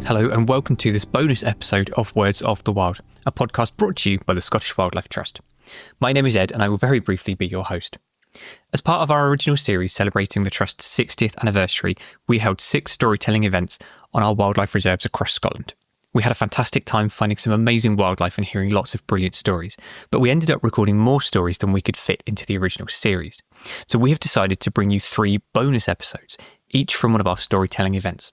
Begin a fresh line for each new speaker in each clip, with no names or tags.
Hello and welcome to this bonus episode of Words of the Wild, a podcast brought to you by the Scottish Wildlife Trust. My name is Ed and I will very briefly be your host. As part of our original series celebrating the Trust's 60th anniversary, we held 6 storytelling events on our wildlife reserves across Scotland. We had a fantastic time finding some amazing wildlife and hearing lots of brilliant stories, but we ended up recording more stories than we could fit into the original series. So we have decided to bring you 3 bonus episodes, each from one of our storytelling events.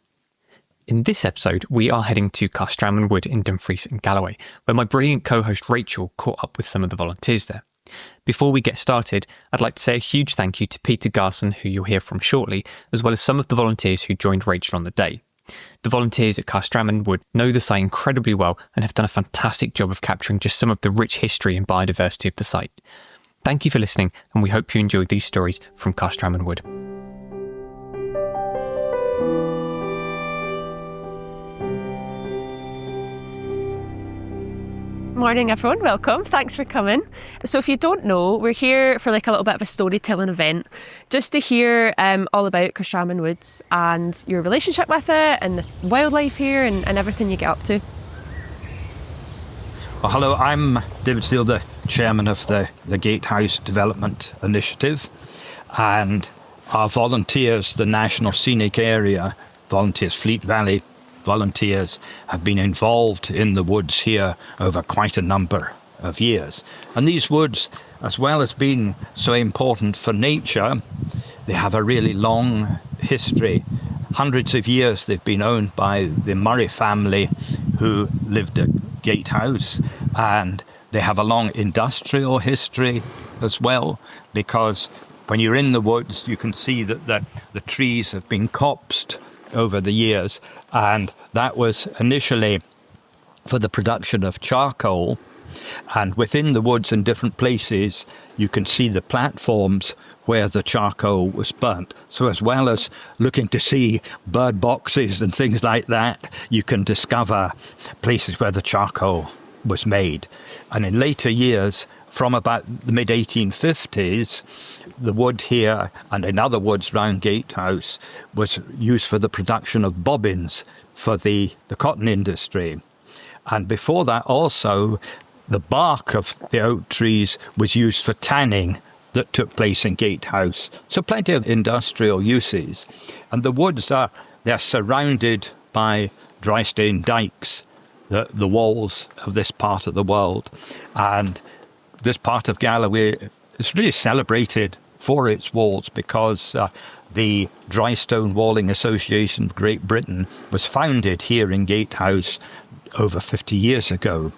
In this episode, we are heading to Carstramon Wood in Dumfries and Galloway, where my brilliant co-host Rachel caught up with some of the volunteers there. Before we get started, I'd like to say a huge thank you to Peter Garson, who you'll hear from shortly, as well as some of the volunteers who joined Rachel on the day. The volunteers at Carstramon Wood know the site incredibly well and have done a fantastic job of capturing just some of the rich history and biodiversity of the site. Thank you for listening, and we hope you enjoyed these stories from Carstramon Wood.
Morning everyone, welcome, thanks for coming. So if you don't know, we're here for like a little bit of a storytelling event, just to hear all about Carstramon Woods and your relationship with it and the wildlife here and everything you get up to.
Well, hello, I'm David Steele, the chairman of the Gatehouse Development Initiative, and our volunteers, the National Scenic Area volunteers, Fleet Valley volunteers, have been involved in the woods here over quite a number of years. And these woods, as well as being so important for nature, they have a really long history. Hundreds of years they've been owned by the Murray family who lived at Gatehouse, and they have a long industrial history as well, because when you're in the woods you can see that the trees have been copsed over the years, and that was initially for the production of charcoal. And within the woods in different places you can see the platforms where the charcoal was burnt. So as well as looking to see bird boxes and things like that, you can discover places where the charcoal was made. And in later years, from about the mid-1850s, the wood here and in other woods round Gatehouse was used for the production of bobbins for the cotton industry. And before that also, the bark of the oak trees was used for tanning that took place in Gatehouse. So plenty of industrial uses. And the woods they're surrounded by dry stone dikes, the walls of this part of the world. And this part of Galloway is really celebrated for its walls because the Dry Stone Walling Association of Great Britain was founded here in Gatehouse over 50 years ago.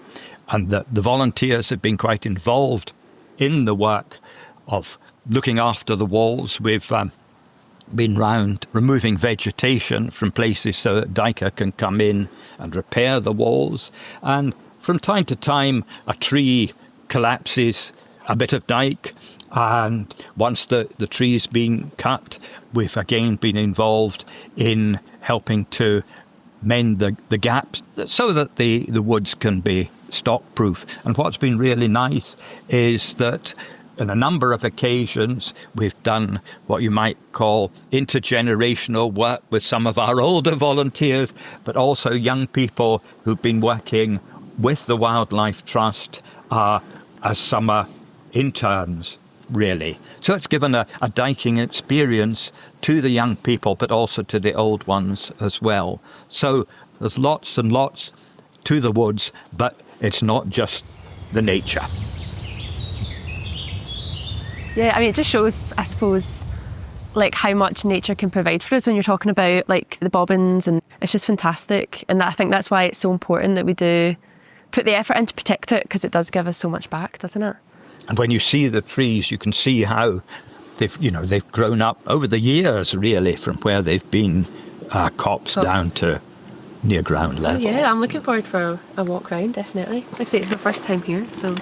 And the volunteers have been quite involved in the work of looking after the walls. We've been round removing vegetation from places so that Dyker can come in and repair the walls. And from time to time, a tree collapses a bit of dyke, and once the tree's been cut, we've again been involved in helping to mend the gaps so that the woods can be stock-proof. And what's been really nice is that on a number of occasions we've done what you might call intergenerational work with some of our older volunteers, but also young people who've been working with the Wildlife Trust as summer interns, really. So it's given a diking experience to the young people, but also to the old ones as well. So there's lots and lots to the woods, but it's not just the nature.
Yeah, I mean, it just shows, I suppose, like how much nature can provide for us when you're talking about like the bobbins, and it's just fantastic. And I think that's why it's so important that we do put the effort in to protect it, because it does give us so much back, doesn't it?
And when you see the trees, you can see how they've grown up over the years, really, from where they've been copsed down to near ground level.
Oh, yeah, I'm looking forward for a walk round, definitely. Like I say, it's my first time here, so.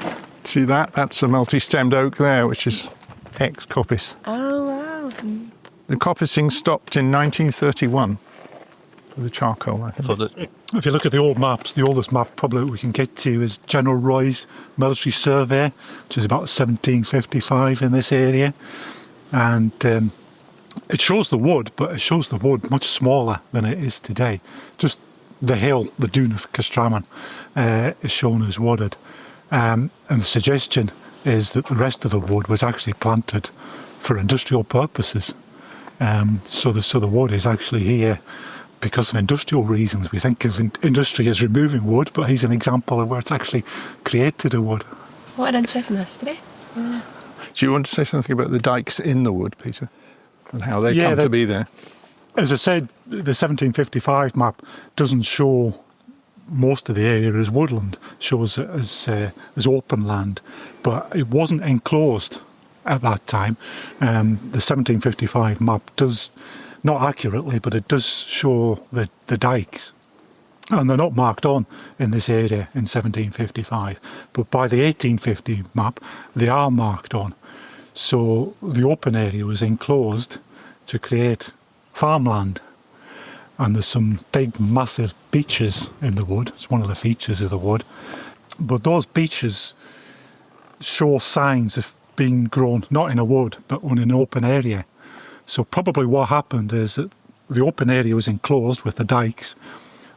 See that? That's a multi-stemmed oak there, which is ex-coppice.
Oh, wow.
The coppicing stopped in 1931 for the charcoal, I think.
If you look at the old maps, the oldest map probably we can get to is General Roy's military survey, which is about 1755 in this area. And it shows the wood, but it shows the wood much smaller than it is today. Just the hill, the dune of Carstramon, is shown as wooded. And the suggestion is that the rest of the wood was actually planted for industrial purposes. So the wood is actually here because of industrial reasons. We think of industry as removing wood, but here's an example of where it's actually created a wood.
What an interesting history. Yeah.
Do you want to say something about the dikes in the wood, Peter, and how they come to be there?
As I said, the 1755 map doesn't show most of the area as woodland, shows it as open land, but it wasn't enclosed at that time. The 1755 map does, not accurately, but it does show the dikes, and they're not marked on in this area in 1755, but by the 1850 map they are marked on. So the open area was enclosed to create farmland, and there's some big massive beeches in the wood. It's one of the features of the wood, but those beeches show signs of being grown not in a wood but on an open area. So probably what happened is that the open area was enclosed with the dikes.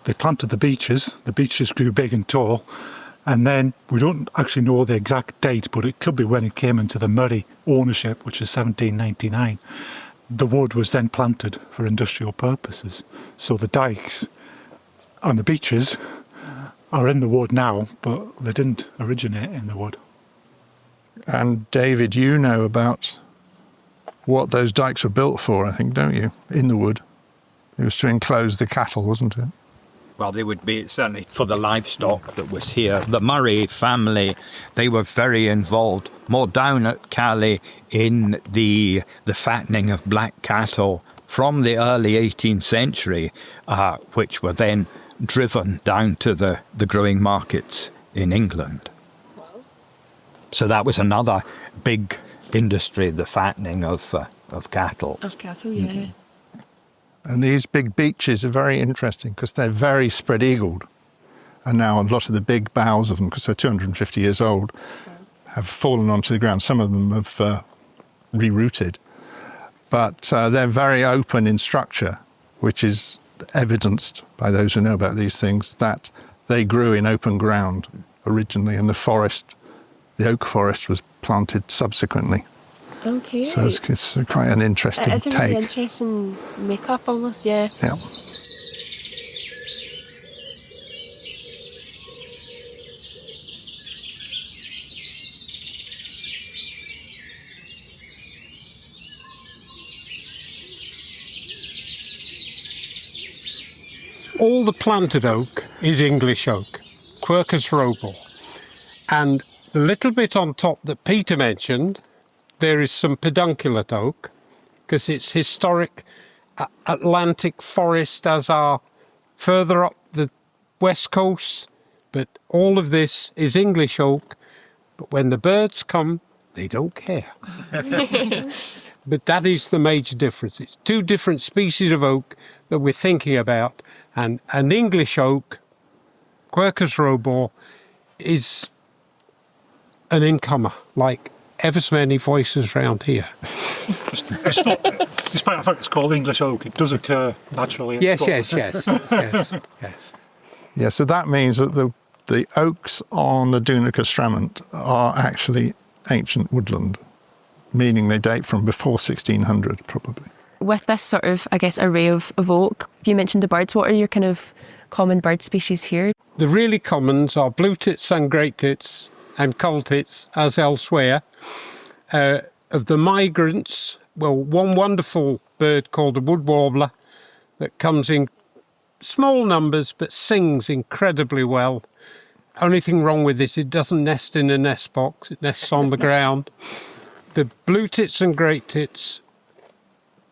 They planted the beeches grew big and tall, and then we don't actually know the exact date, but it could be when it came into the Murray ownership, which is 1799. The wood was then planted for industrial purposes. So the dikes and the beeches are in the wood now, but they didn't originate in the wood.
And David, you know about what those dikes were built for, I think, don't you? In the wood. It was to enclose the cattle, wasn't it?
Well, they would be certainly for the livestock that was here. The Murray family, they were very involved, more down at Calais in the fattening of black cattle from the early 18th century, which were then driven down to the growing markets in England. Wow. So that was another big industry, the fattening of cattle.
Of cattle, yeah. Mm-hmm.
And these big beeches are very interesting because they're very spread-eagled. And now a lot of the big boughs of them, because they're 250 years old, have fallen onto the ground. Some of them have rerouted. But they're very open in structure, which is evidenced by those who know about these things, that they grew in open ground originally, and the oak forest was planted subsequently.
Okay.
So it's quite an interesting take.
It's a really interesting make-up almost, yeah.
Yeah.
All the planted oak is English oak, Quercus robur. And the little bit on top that Peter mentioned, there is some pedunculate oak, because it's historic Atlantic forest as are further up the west coast. But all of this is English oak. But when the birds come, they don't care. But that is the major difference. It's two different species of oak that we're thinking about. And an English oak, Quercus robur, is an incomer, like ever so many voices around here.
Despite the fact it's called English oak, it does occur naturally.
Yes.
Yeah, so that means that the oaks on the Dune of Carstramon are actually ancient woodland, meaning they date from before 1600, probably.
With this sort of, I guess, array of oak, you mentioned the birds. What are your kind of common bird species here?
The really commons are blue tits and great tits and coal tits, as elsewhere. Of the migrants, well, one wonderful bird called the wood warbler that comes in small numbers but sings incredibly well. Only thing wrong with it doesn't nest in a nest box, it nests on the ground. The blue tits and great tits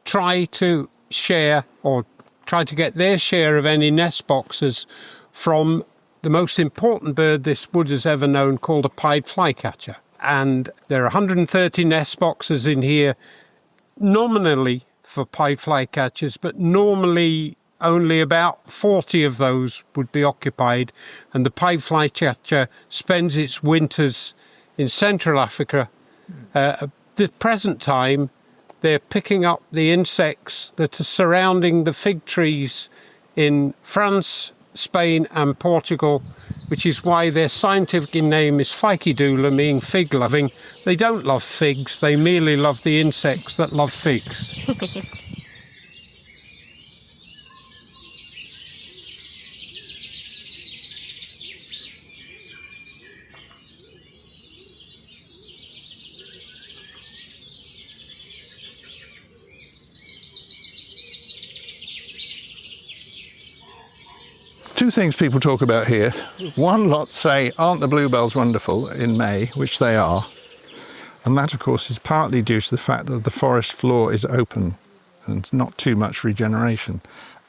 try to share or try to get their share of any nest boxes from the most important bird this wood has ever known, called a pied flycatcher. And there are 130 nest boxes in here nominally for pied flycatchers, but normally only about 40 of those would be occupied. And the pied flycatcher spends its winters in Central Africa. At the present time, they're picking up the insects that are surrounding the fig trees in France, Spain and Portugal, which is why their scientific name is ficedula, meaning fig-loving. They don't love figs, they merely love the insects that love figs.
Two things people talk about here. One lot say, aren't the bluebells wonderful in May, which they are. And that, of course, is partly due to the fact that the forest floor is open and not too much regeneration.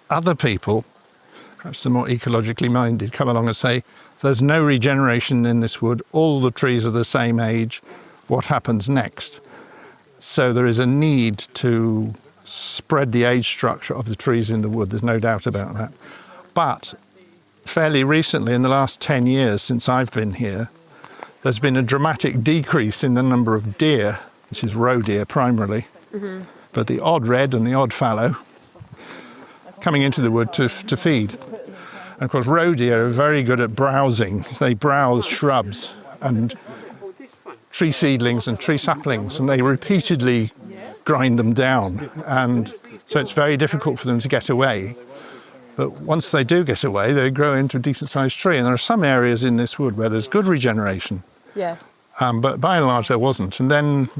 Other people, perhaps the more ecologically minded, come along and say, there's no regeneration in this wood, all the trees are the same age, what happens next? So there is a need to spread the age structure of the trees in the wood, there's no doubt about that. But fairly recently, in the last 10 years since I've been here, there's been a dramatic decrease in the number of deer, which is roe deer primarily, but the odd red and the odd fallow coming into the wood to feed. And of course, roe deer are very good at browsing. They browse shrubs and tree seedlings and tree saplings, and they repeatedly grind them down. And so it's very difficult for them to get away. But once they do get away, they grow into a decent-sized tree. And there are some areas in this wood where there's good regeneration.
Yeah.
But by and large, there wasn't. And then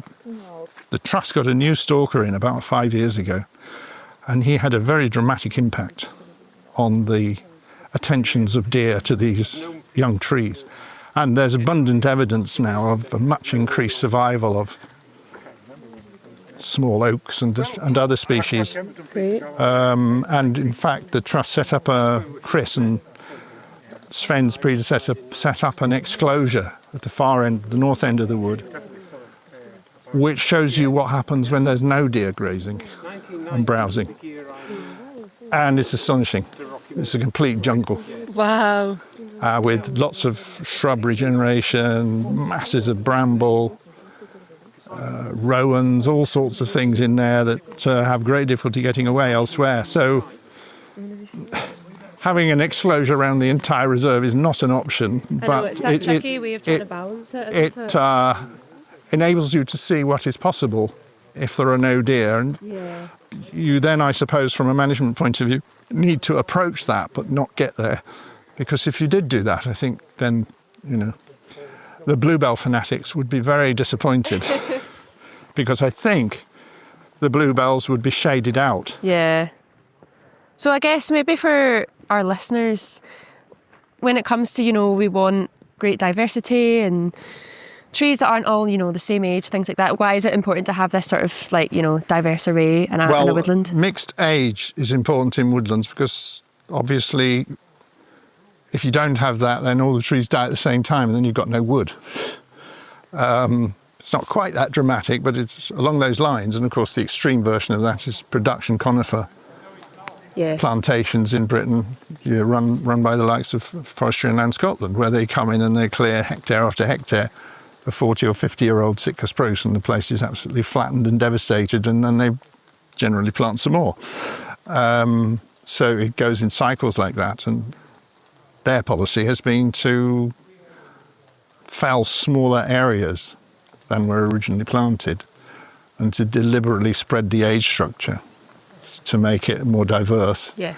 the Trust got a new stalker in about 5 years ago. And he had a very dramatic impact on the attentions of deer to these young trees. And there's abundant evidence now of a much increased survival of small oaks and other species.
Great.
And in fact, the Trust set up Chris and Sven's predecessor set up an exclosure at the far end, the north end of the wood, which shows you what happens when there's no deer grazing and browsing. And it's astonishing. It's a complete jungle.
Wow.
With lots of shrub regeneration, masses of bramble, rowans, all sorts of things in there that have great difficulty getting away elsewhere. So having an exclosure around the entire reserve is not an option.
But it's a tricky way of trying to balance it.
It enables you to see what is possible if there are no deer. And you then, I suppose, from a management point of view, need to approach that but not get there. Because if you did do that, I think then, the bluebell fanatics would be very disappointed. Because I think the bluebells would be shaded out.
Yeah. So I guess maybe for our listeners, when it comes to, we want great diversity and trees that aren't all, the same age, things like that, why is it important to have this sort of diverse array in a woodland?
Mixed age is important in woodlands because obviously if you don't have that, then all the trees die at the same time and then you've got no wood. It's not quite that dramatic, but it's along those lines. And of course, the extreme version of that is production conifer plantations in Britain, run by the likes of Forestry and Land Scotland, where they come in and they clear hectare after hectare of 40 or 50-year-old Sitka spruce, and the place is absolutely flattened and devastated, and then they generally plant some more. So it goes in cycles like that, and their policy has been to fell smaller areas than were originally planted and to deliberately spread the age structure to make it more diverse.
Yeah.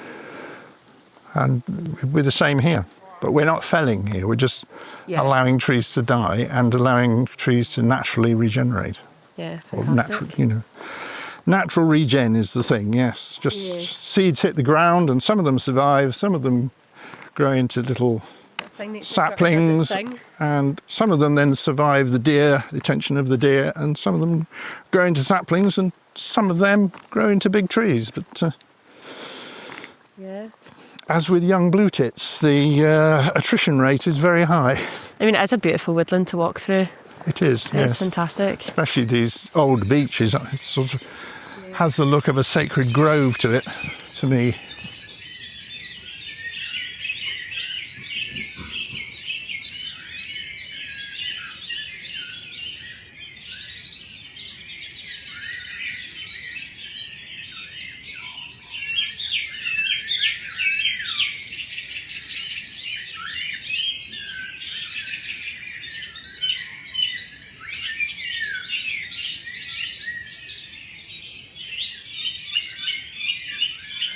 And we're the same here. But we're not felling here. We're just allowing trees to die and allowing trees to naturally regenerate.
Yeah,
fantastic. Or natural regen is the thing, yes. Just seeds hit the ground and some of them survive, some of them grow into little saplings, and some of them then survive the attention of the deer, and some of them grow into saplings, and some of them grow into big trees. But as with young blue tits, the attrition rate is very high.
I mean, it's a beautiful woodland to walk through.
It is, yes.
It's fantastic.
Especially these old beeches. It sort of has the look of a sacred grove to it, to me.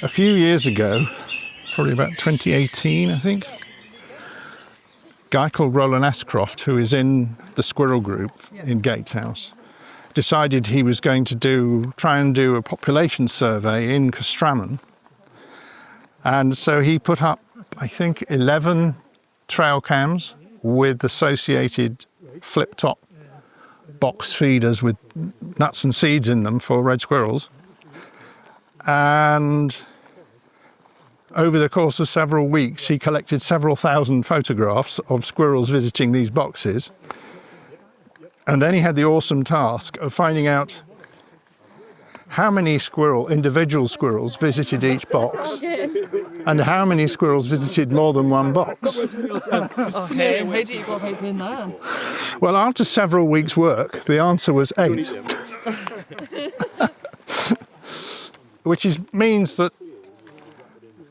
a few years ago, probably about 2018, I think, a guy called Roland Ashcroft, who is in the squirrel group in Gatehouse, decided he was going to try and do a population survey in Carstramon. And so he put up, I think, 11 trail cams with associated flip-top box feeders with nuts and seeds in them for red squirrels. And over the course of several weeks, he collected several thousand photographs of squirrels visiting these boxes. And then he had the awesome task of finding out how many individual squirrels visited each box and how many squirrels visited more than one box.
Okay, how do you go about doing that?
Well, after several weeks' work, the answer was 8. Which means that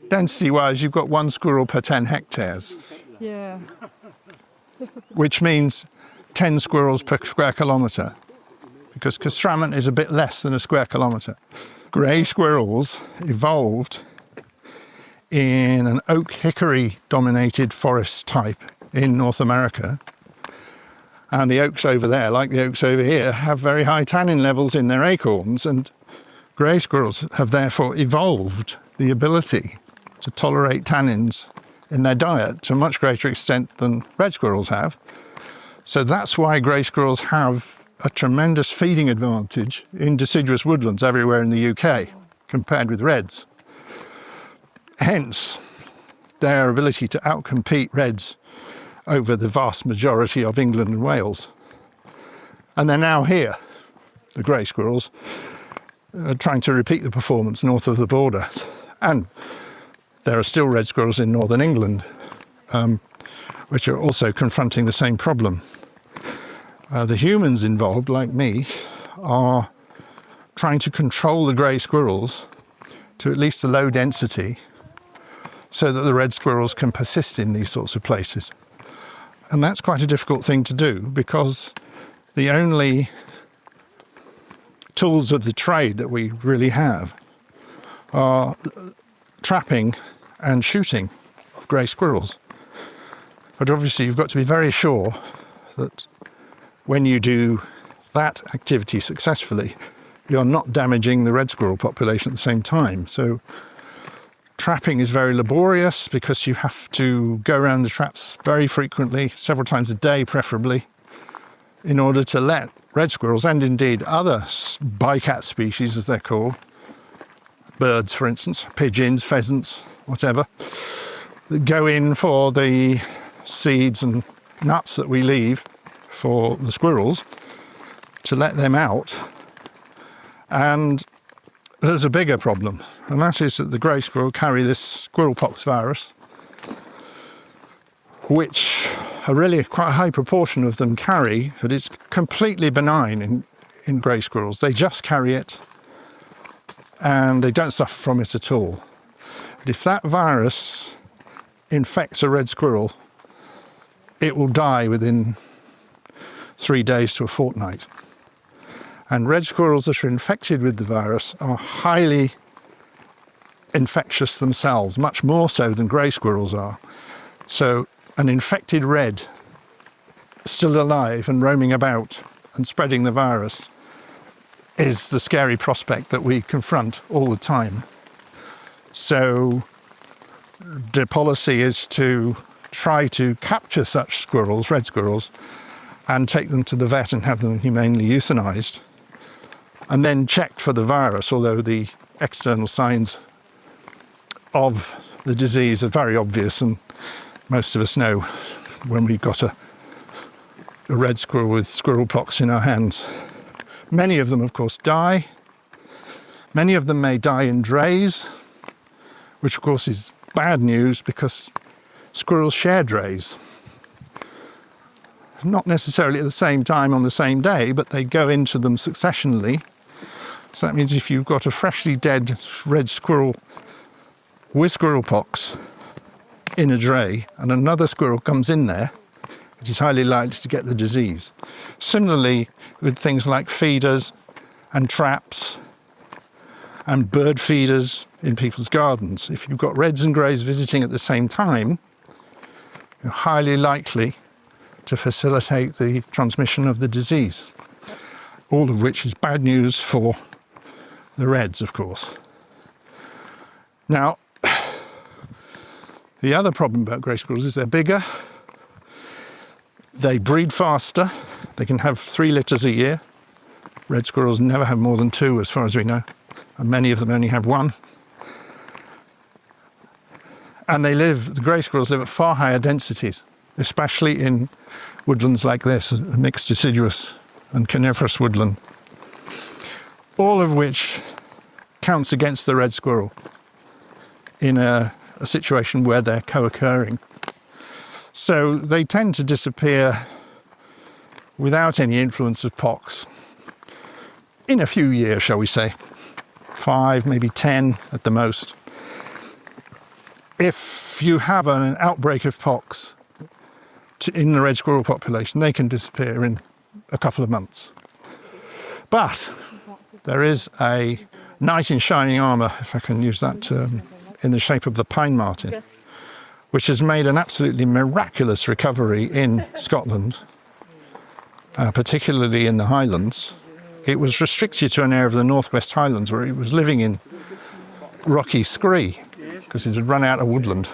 density-wise, you've got 1 squirrel per 10 hectares.
Yeah.
Which means 10 squirrels per square kilometre, because Carstramon is a bit less than a square kilometre. Grey squirrels evolved in an oak hickory-dominated forest type in North America. And the oaks over there, like the oaks over here, have very high tannin levels in their acorns, and grey squirrels have therefore evolved the ability to tolerate tannins in their diet to a much greater extent than red squirrels have. So that's why grey squirrels have a tremendous feeding advantage in deciduous woodlands everywhere in the UK compared with reds. Hence, their ability to outcompete reds over the vast majority of England and Wales. And they're now here, the grey squirrels, trying to repeat the performance north of the border. And there are still red squirrels in northern England, which are also confronting the same problem. The humans involved, like me, are trying to control the grey squirrels to at least a low density so that the red squirrels can persist in these sorts of places. And that's quite a difficult thing to do, because the only tools of the trade that we really have are trapping and shooting of grey squirrels. But obviously you've got to be very sure that when you do that activity successfully, you're not damaging the red squirrel population at the same time. So trapping is very laborious, because you have to go around the traps very frequently, several times a day preferably, in order to let red squirrels, and indeed other bycatch species as they're called, birds for instance, pigeons, pheasants, whatever, that go in for the seeds and nuts that we leave for the squirrels, to let them out. And there's a bigger problem, and that is that the grey squirrel carry this squirrel pox virus, which really quite a high proportion of them carry, but it's completely benign in grey squirrels. They just carry it and they don't suffer from it at all. But if that virus infects a red squirrel, it will die within 3 days to a fortnight. And red squirrels that are infected with the virus are highly infectious themselves, much more so than grey squirrels are. So an infected red still alive and roaming about and spreading the virus is the scary prospect that we confront all the time. So the policy is to try to capture such squirrels, red squirrels, and take them to the vet and have them humanely euthanized, and then checked for the virus, although the external signs of the disease are very obvious, and most of us know when we've got a red squirrel with squirrel pox in our hands. Many of them, of course, die. Many of them may die in drays, which of course is bad news, because squirrels share drays. Not necessarily at the same time on the same day, but they go into them successionally. So that means if you've got a freshly dead red squirrel with squirrel pox in a dray and another squirrel comes in there, it is highly likely to get the disease. Similarly with things like feeders and traps and bird feeders in people's gardens. If you've got reds and greys visiting at the same time, you're highly likely to facilitate the transmission of the disease, all of which is bad news for the reds, of course. Now, the other problem about grey squirrels is they're bigger, they breed faster, they can have 3 litters a year. Red squirrels never have more than 2 as far as we know, and many of them only have 1. And the grey squirrels live at far higher densities, especially in woodlands like this, a mixed deciduous and coniferous woodland, all of which counts against the red squirrel in a situation where they're co-occurring. So they tend to disappear without any influence of pox in a few years, shall we say, 5, maybe 10 at the most. If you have an outbreak of pox in the red squirrel population, they can disappear in a couple of months. But there is a knight in shining armour, if I can use that term, in the shape of the pine marten, which has made an absolutely miraculous recovery in Scotland, particularly in the Highlands. It was restricted to an area of the Northwest Highlands where it was living in rocky scree because it had run out of woodland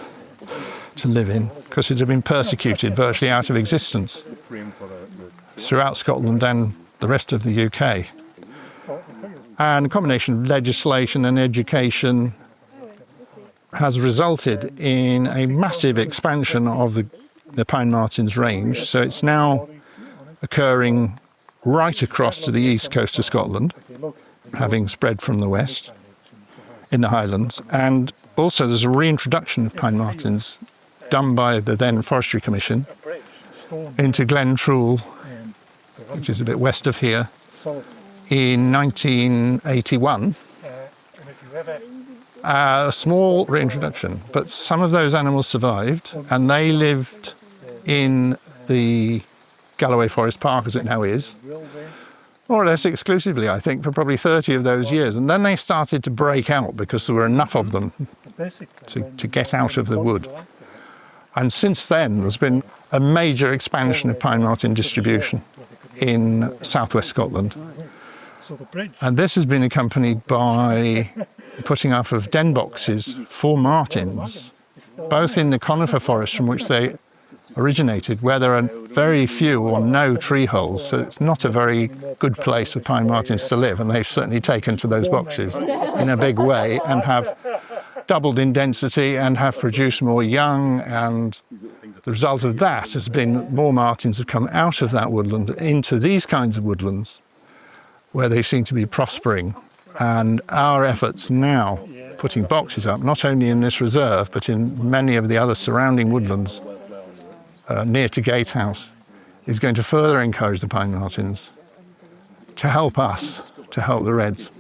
to live in, because it had been persecuted virtually out of existence throughout Scotland and the rest of the UK. And a combination of legislation and education has resulted in a massive expansion of the pine marten's range. So it's now occurring right across to the east coast of Scotland, having spread from the west in the Highlands. And also there's a reintroduction of pine martens done by the then Forestry Commission into Glen Trool, which is a bit west of here, in 1981. A small reintroduction, but some of those animals survived, and they lived in the Galloway Forest Park, as it now is, more or less exclusively, I think, for probably 30 of those years. And then they started to break out because there were enough of them to get out of the wood. And since then, there's been a major expansion of pine marten distribution in southwest Scotland. And this has been accompanied by the putting up of den boxes for martens, both in the conifer forest from which they originated, where there are very few or no tree holes, so it's not a very good place for pine martens to live, and they've certainly taken to those boxes in a big way and have doubled in density and have produced more young, and the result of that has been that more martens have come out of that woodland into these kinds of woodlands where they seem to be prospering. And our efforts now, putting boxes up, not only in this reserve, but in many of the other surrounding woodlands near to Gatehouse, is going to further encourage the pine martens to help us, to help the reds.